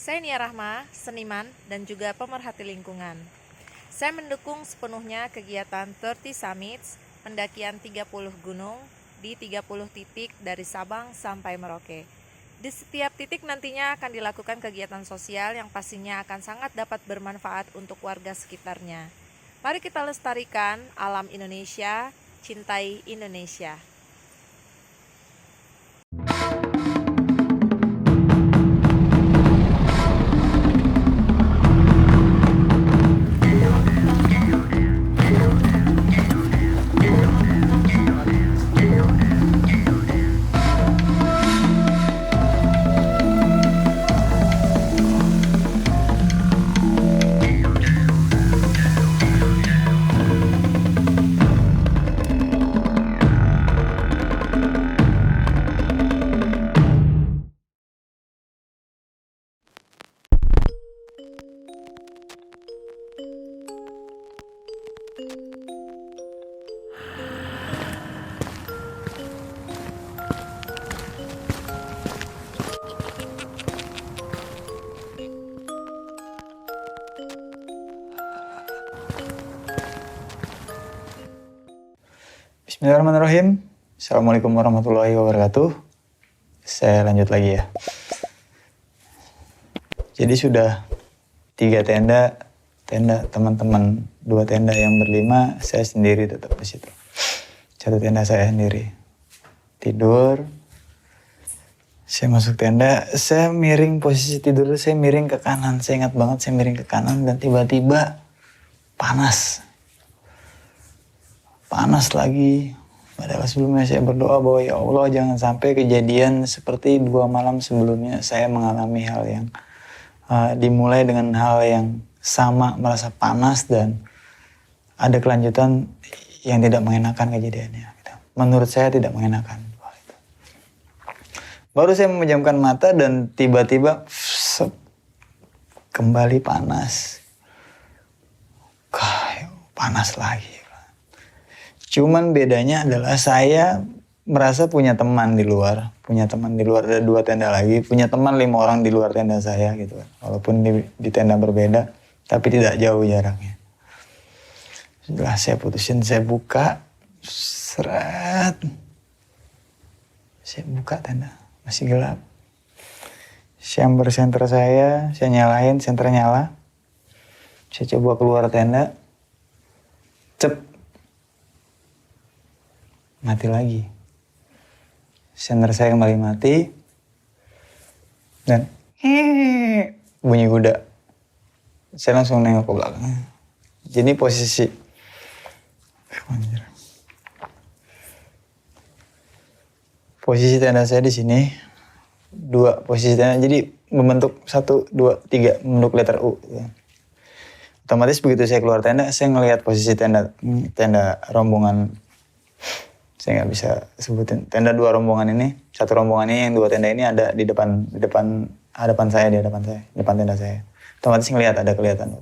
Saya Nia Rahma, seniman dan juga pemerhati lingkungan. Saya mendukung sepenuhnya kegiatan 30 Summits, pendakian 30 gunung di 30 titik dari Sabang sampai Merauke. Di setiap titik nantinya akan dilakukan kegiatan sosial yang pastinya akan sangat dapat bermanfaat untuk warga sekitarnya. Mari kita lestarikan alam Indonesia, cintai Indonesia. Bismillahirrahmanirrahim. Assalamualaikum warahmatullahi wabarakatuh. Saya lanjut lagi ya. Jadi sudah 3 tenda teman-teman, 2 tenda yang berlima, saya sendiri tetap di situ. 1 tenda saya sendiri. Tidur. Saya masuk tenda, saya miring posisi tidur, saya miring ke kanan. Saya ingat banget saya miring ke kanan dan tiba-tiba panas. Panas lagi. Padahal sebelumnya saya berdoa bahwa ya Allah jangan sampai kejadian seperti 2 malam sebelumnya saya mengalami hal yang dimulai dengan hal yang sama, merasa panas dan ada kelanjutan yang tidak mengenakan kejadiannya. Menurut saya tidak mengenakan. Baru saya memejamkan mata dan tiba-tiba kembali panas. Panas lagi. Cuman bedanya adalah saya merasa punya teman di luar. Ada 2 tenda lagi. Punya teman 5 orang di luar tenda saya gitu. Walaupun di tenda berbeda, tapi tidak jauh jaraknya. Setelah saya putusin, saya buka. Seret. Saya buka tenda. Masih gelap. Chamber center saya nyalain, senter nyala. Saya coba keluar tenda. Cep. Mati lagi. Senter saya kembali mati. Dan bunyi kuda. Saya langsung nengok ke belakang. Jadi posisi tenda saya di sini. 2 posisi tenda. Jadi membentuk 1, 2, 3. Membentuk letter U. Otomatis begitu saya keluar tenda, saya ngelihat posisi tenda rombongan. Saya nggak bisa sebutin. Tenda 2 rombongan ini, 1 rombongan ini, yang 2 tenda ini ada di depan hadapan saya, depan tenda saya. Otomatis ngelihat, ada kelihatan.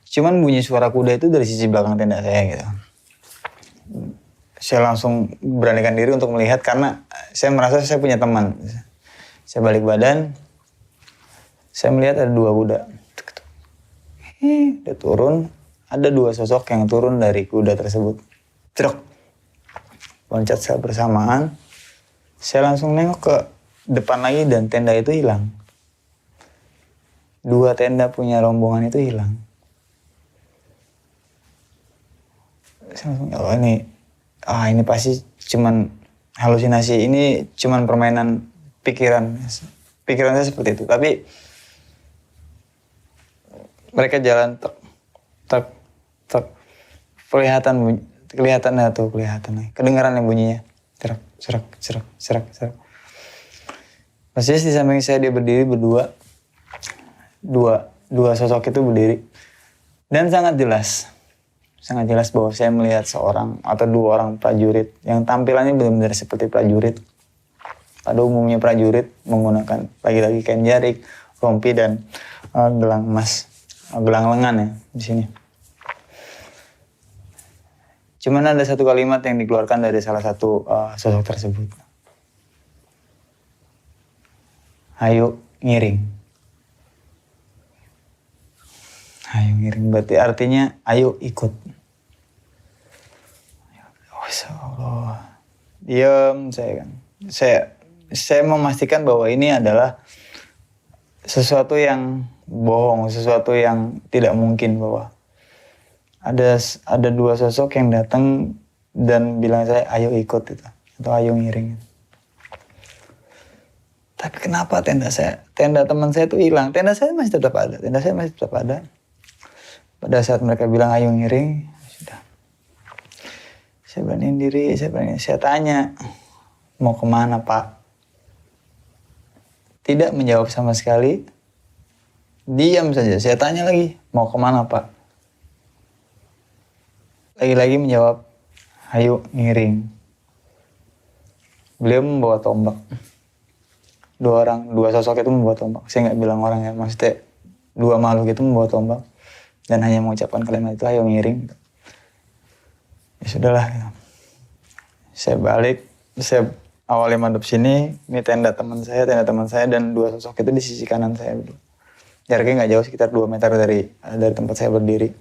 Cuman bunyi suara kuda itu dari sisi belakang tenda saya gitu. Saya langsung beranikan diri untuk melihat karena saya merasa saya punya teman. Saya balik badan, saya melihat ada 2 kuda. Dia turun, ada 2 sosok yang turun dari kuda tersebut. Truk. Loncat saya bersamaan, saya langsung nengok ke depan lagi dan tenda itu hilang. 2 tenda punya rombongan itu hilang. Saya langsung, oh ini pasti cuman halusinasi, ini cuman permainan pikiran. Pikiran saya seperti itu, tapi mereka jalan tek. Kelihatan. Kedengaran yang bunyinya. Serak. Persis di samping saya dia berdiri berdua. Dua sosok itu berdiri. Dan sangat jelas bahwa saya melihat seorang atau 2 orang prajurit yang tampilannya benar-benar seperti prajurit. Pada umumnya prajurit menggunakan lagi-lagi kain jarik, rompi dan gelang emas, gelang lengan ya di sini. Cuman ada 1 kalimat yang dikeluarkan dari salah satu sosok tersebut. Ayo ngiring. Ayo ngiring berarti artinya ayo ikut. Oh, insya Allah. Diam saya kan. Saya memastikan bahwa ini adalah sesuatu yang bohong, sesuatu yang tidak mungkin, bahwa ada dua sosok yang datang dan bilang saya ayo ikut itu atau ayo ngiring. Tapi kenapa tenda teman saya itu hilang? Tenda saya masih tetap ada. Pada saat mereka bilang ayo ngiring, sudah. Saya beraniin diri, saya tanya, mau kemana Pak? Tidak menjawab sama sekali. Diam saja. Saya tanya lagi, mau kemana Pak? Lagi-lagi menjawab, ayo ngiring. Beliau membawa tombak. Dua sosok itu membawa tombak. Saya nggak bilang orang ya, maksudnya dua makhluk itu membawa tombak. Dan hanya mengucapkan kalimat itu, ayo ngiring. Ya sudahlah. Saya balik, saya awalnya madep sini, ini tenda teman saya, dan dua sosok itu di sisi kanan saya. Jaraknya nggak jauh, sekitar 2 meter dari tempat saya berdiri.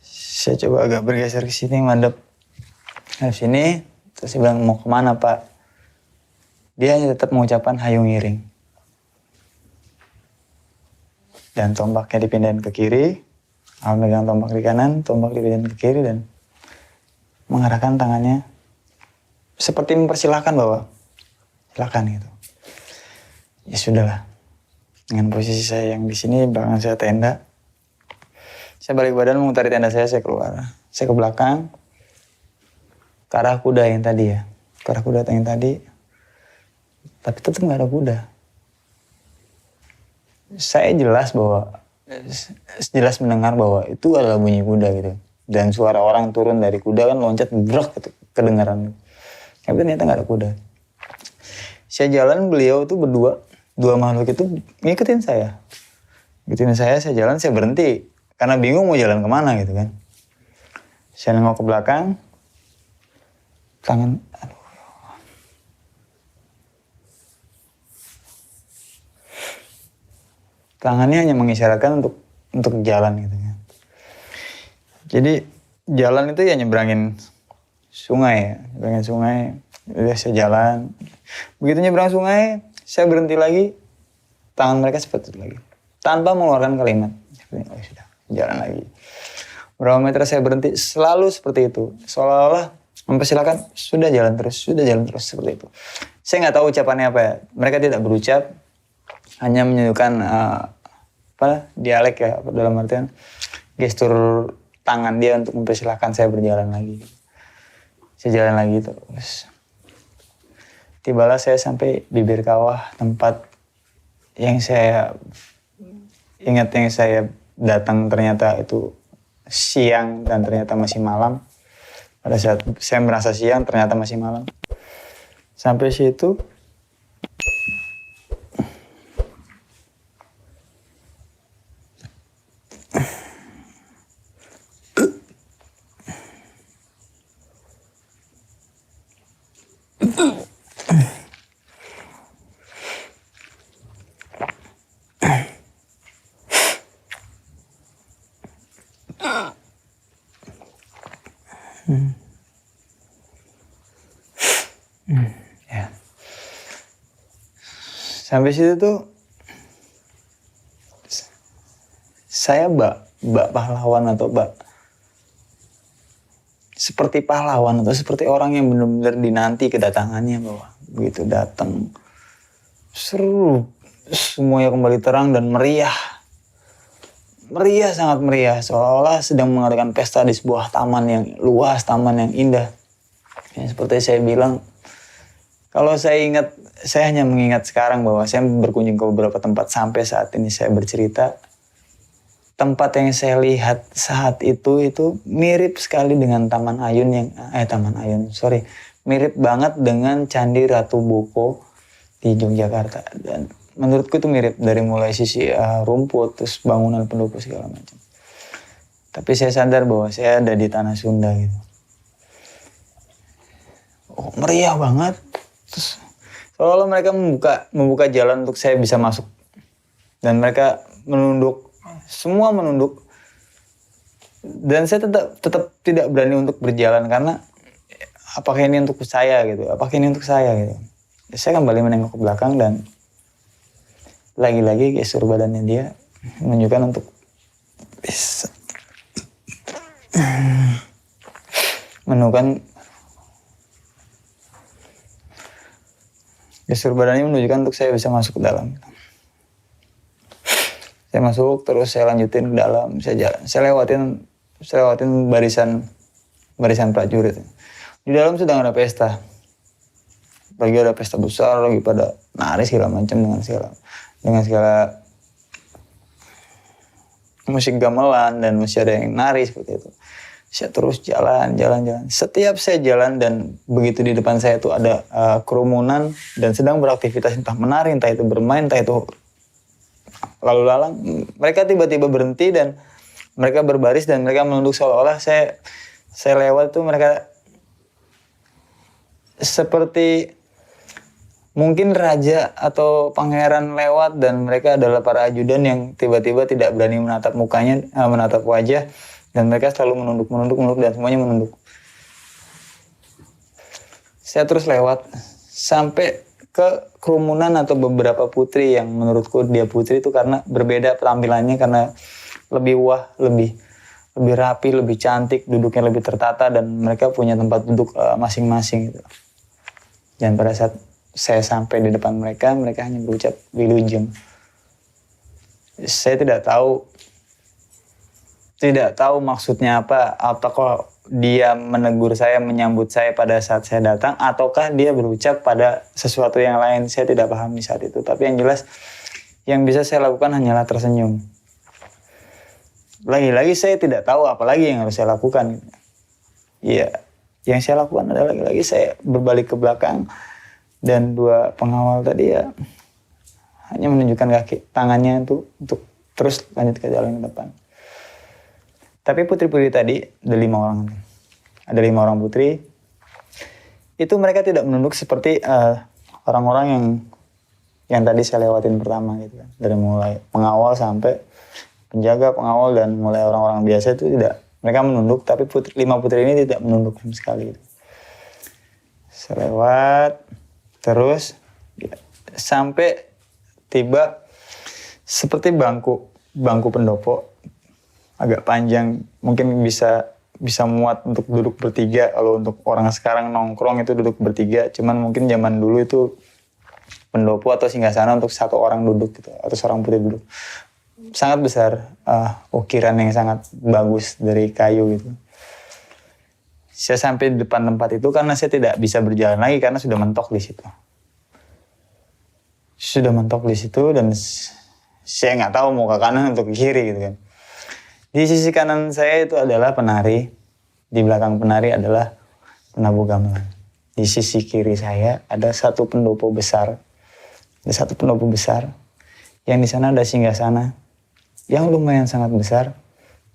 Saya coba agak bergeser ke sini, madep. Nah, sini, terus saya bilang, mau kemana Pak? Dia hanya tetap mengucapkan ayo ngiring. Dan tombaknya dipindahin ke kiri, Al megang tombak di kanan, tombak dipindahin ke kiri, dan mengarahkan tangannya seperti mempersilahkan bahwa silakan gitu. Ya sudahlah. Dengan posisi saya yang di sini, belakang saya tenda. Saya balik badan mengutari tenda saya keluar. Saya ke belakang, ke arah kuda yang tadi ya. Ke arah kuda yang tadi. Tapi tetap nggak ada kuda. Saya jelas mendengar bahwa itu adalah bunyi kuda gitu. Dan suara orang turun dari kuda kan loncat brak gitu, kedengaran. Tapi ternyata nggak ada kuda. Saya jalan, beliau itu berdua, dua makhluk itu ngikutin saya. Saya jalan, saya berhenti. Karena bingung mau jalan kemana gitu kan. Saya nengok ke belakang, tangannya hanya mengisyaratkan untuk jalan gitu kan. Jadi jalan itu ya nyebrangin sungai. Udah saya jalan. Begitu nyebrang sungai, saya berhenti lagi. Tangan mereka seperti itu lagi. Tanpa mengeluarkan kalimat. Oh, sudah, jalan lagi. Berapa meter saya berhenti, selalu seperti itu. Seolah-olah mempersilahkan, sudah jalan terus, seperti itu. Saya nggak tahu ucapannya apa ya. Mereka tidak berucap, hanya menunjukkan dialek ya, dalam artian gestur tangan dia untuk mempersilahkan saya berjalan lagi. Saya jalan lagi terus. Tibalah saya sampai bibir kawah, tempat yang saya ingat yang saya datang ternyata itu siang dan ternyata masih malam. Pada saat saya merasa siang ternyata masih malam. Sampai situ ya. Sampai situ tuh saya bak pahlawan atau seperti pahlawan atau seperti orang yang benar-benar dinanti kedatangannya, bahwa begitu datang seru, semuanya kembali terang dan meriah, sangat meriah, seolah-olah sedang mengadakan pesta di sebuah taman yang luas, taman yang indah. Ya, seperti saya bilang, kalau saya ingat, saya hanya mengingat sekarang bahwa saya berkunjung ke beberapa tempat sampai saat ini saya bercerita. Tempat yang saya lihat saat itu mirip sekali dengan mirip banget dengan Candi Ratu Boko di Yogyakarta. Dan menurutku itu mirip dari mulai sisi rumput, terus bangunan pendopo segala macam. Tapi saya sadar bahwa saya ada di tanah Sunda gitu. Oh, meriah banget. Terus seolah mereka membuka jalan untuk saya bisa masuk. Dan mereka menunduk Semua menunduk. Dan saya tetap tidak berani untuk berjalan karena apakah ini untuk saya gitu, apakah ini untuk saya gitu. Saya kembali menengok ke belakang dan lagi-lagi gestur badannya dia menunjukkan untuk menunjukkan gestur badannya menunjukkan untuk saya bisa masuk ke dalam. Saya masuk terus saya lanjutin ke dalam, saya jalan, saya lewatin barisan prajurit. Di dalam sedang ada pesta. Lagi ada pesta besar, lagi pada nari segala macam dengan segala musik gamelan dan masih ada yang nari seperti itu. Saya terus jalan. Setiap saya jalan dan begitu di depan saya itu ada kerumunan dan sedang beraktivitas entah menari, entah itu bermain, entah itu lalu lalang. Mereka tiba-tiba berhenti dan mereka berbaris dan mereka menunduk seolah-olah saya lewat tuh mereka seperti mungkin raja atau pangeran lewat dan mereka adalah para ajudan yang tiba-tiba tidak berani menatap mukanya, menatap wajah dan mereka selalu menunduk dan semuanya menunduk. Saya terus lewat sampai ke kerumunan atau beberapa putri yang menurutku dia putri itu karena berbeda tampilannya karena lebih lebih rapi, lebih cantik, duduknya lebih tertata dan mereka punya tempat duduk masing-masing gitu. Dan pada saat saya sampai di depan mereka hanya berucap wilujeng. Saya tidak tahu maksudnya apa, apakah dia menegur saya, menyambut saya pada saat saya datang, ataukah dia berucap pada sesuatu yang lain. Saya tidak paham di saat itu, tapi yang jelas yang bisa saya lakukan hanyalah tersenyum. Lagi-lagi saya tidak tahu apa lagi yang harus saya lakukan. Iya, yang saya lakukan adalah lagi-lagi saya berbalik ke belakang dan dua pengawal tadi ya hanya menunjukkan tangannya untuk terus lanjut ke jalan ke depan. Tapi putri-putri tadi ada 5 orang. Ada 5 orang putri. Itu mereka tidak menunduk seperti orang-orang yang tadi saya lewatin pertama gitu kan. Dari mulai pengawal sampai penjaga, pengawal dan mulai orang-orang biasa itu tidak. Mereka menunduk, tapi 5 putri ini tidak menunduk sama sekali. Gitu. Saya lewat terus ya, sampai tiba seperti bangku pendopo agak panjang, mungkin bisa muat untuk duduk bertiga. Kalau untuk orang sekarang nongkrong itu duduk bertiga, cuman mungkin zaman dulu itu pendopo atau singgasana untuk 1 orang duduk gitu, atau seorang putri duduk. Sangat besar, ukiran yang sangat bagus dari kayu gitu. Saya sampai di depan tempat itu karena saya tidak bisa berjalan lagi karena sudah mentok di situ. Dan saya nggak tahu mau ke kanan atau ke kiri gitu kan. Di sisi kanan saya itu adalah penari, di belakang penari adalah penabuh gamelan. Di sisi kiri saya ada satu pendopo besar, yang di sana ada singgasana yang lumayan sangat besar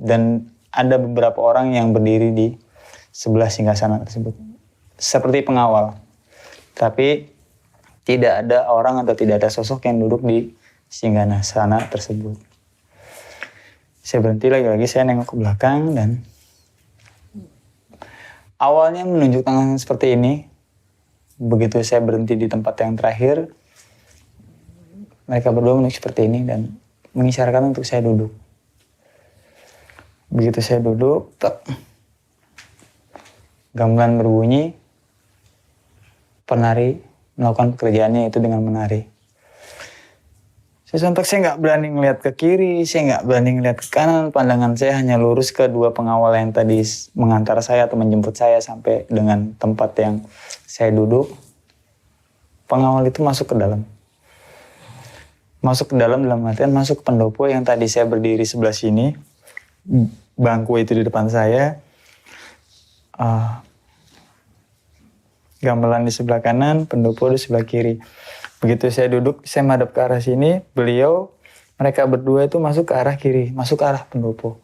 dan ada beberapa orang yang berdiri di sebelah singgasana tersebut seperti pengawal. Tapi tidak ada orang atau tidak ada sosok yang duduk di singgasana tersebut. Saya berhenti lagi-lagi, saya nengok ke belakang dan awalnya menunjuk tangan seperti ini. Begitu saya berhenti di tempat yang terakhir, mereka berdua menunjuk seperti ini dan mengisyaratkan untuk saya duduk. Begitu saya duduk, gamelan berbunyi, penari melakukan pekerjaannya itu dengan menari. Sontak saya nggak berani ngeliat ke kiri, saya nggak berani ngeliat ke kanan. Pandangan saya hanya lurus ke 2 pengawal yang tadi mengantar saya atau menjemput saya sampai dengan tempat yang saya duduk. Pengawal itu masuk ke dalam. Dalam artian masuk ke pendopo yang tadi saya berdiri sebelah sini. Bangku itu di depan saya. Gamelan di sebelah kanan, pendopo di sebelah kiri. Begitu saya duduk, saya madep ke arah sini, mereka berdua itu masuk ke arah kiri, masuk ke arah pendopo.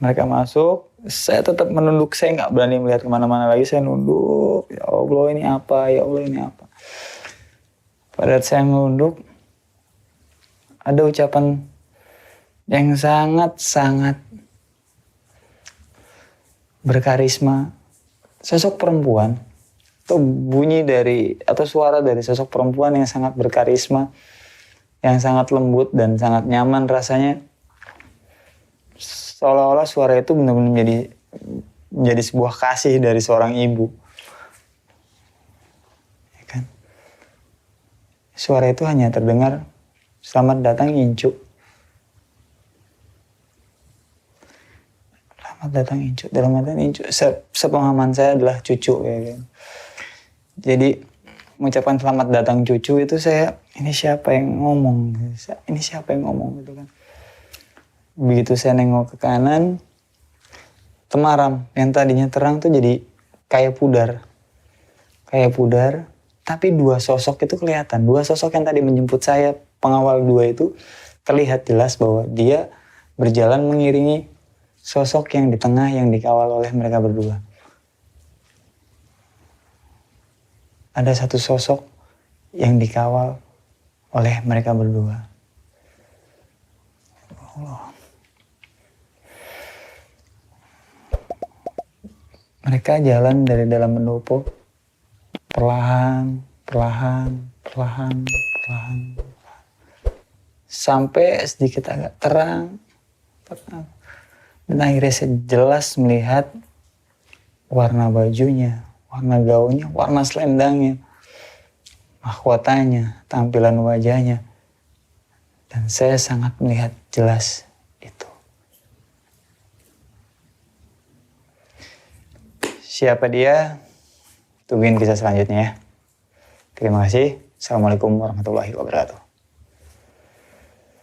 Mereka masuk, saya tetap menunduk, saya nggak berani melihat kemana-mana lagi, saya nunduk, ya Allah ini apa. Pada saat saya menunduk, ada ucapan yang sangat-sangat berkarisma. Sosok perempuan atau bunyi dari atau suara dari sosok perempuan yang sangat berkarisma, yang sangat lembut dan sangat nyaman rasanya. Seolah-olah suara itu benar-benar menjadi sebuah kasih dari seorang ibu. Ya kan? Suara itu hanya terdengar, "Selamat datang Incu." Selamat datang Incu. Dalam artian Incu, sepengalaman saya adalah cucu. Ya kan? Jadi mengucapkan selamat datang cucu itu ini siapa yang ngomong? Ini siapa yang ngomong gitu kan. Begitu saya nengok ke kanan, temaram yang tadinya terang tuh jadi kayak pudar. Kayak pudar, tapi dua sosok itu kelihatan. Dua sosok yang tadi menjemput saya, pengawal dua itu terlihat jelas bahwa dia berjalan mengiringi sosok yang di tengah yang dikawal oleh mereka berdua. Ada satu sosok yang dikawal oleh mereka berdua. Allah. Mereka jalan dari dalam pendopo, perlahan. Sampai sedikit agak terang. Dan akhirnya saya jelas melihat warna bajunya, warna gaunnya, warna selendangnya, mahkotanya, tampilan wajahnya. Dan saya sangat melihat jelas itu. Siapa dia? Tungguin kisah selanjutnya ya. Terima kasih. Assalamualaikum warahmatullahi wabarakatuh.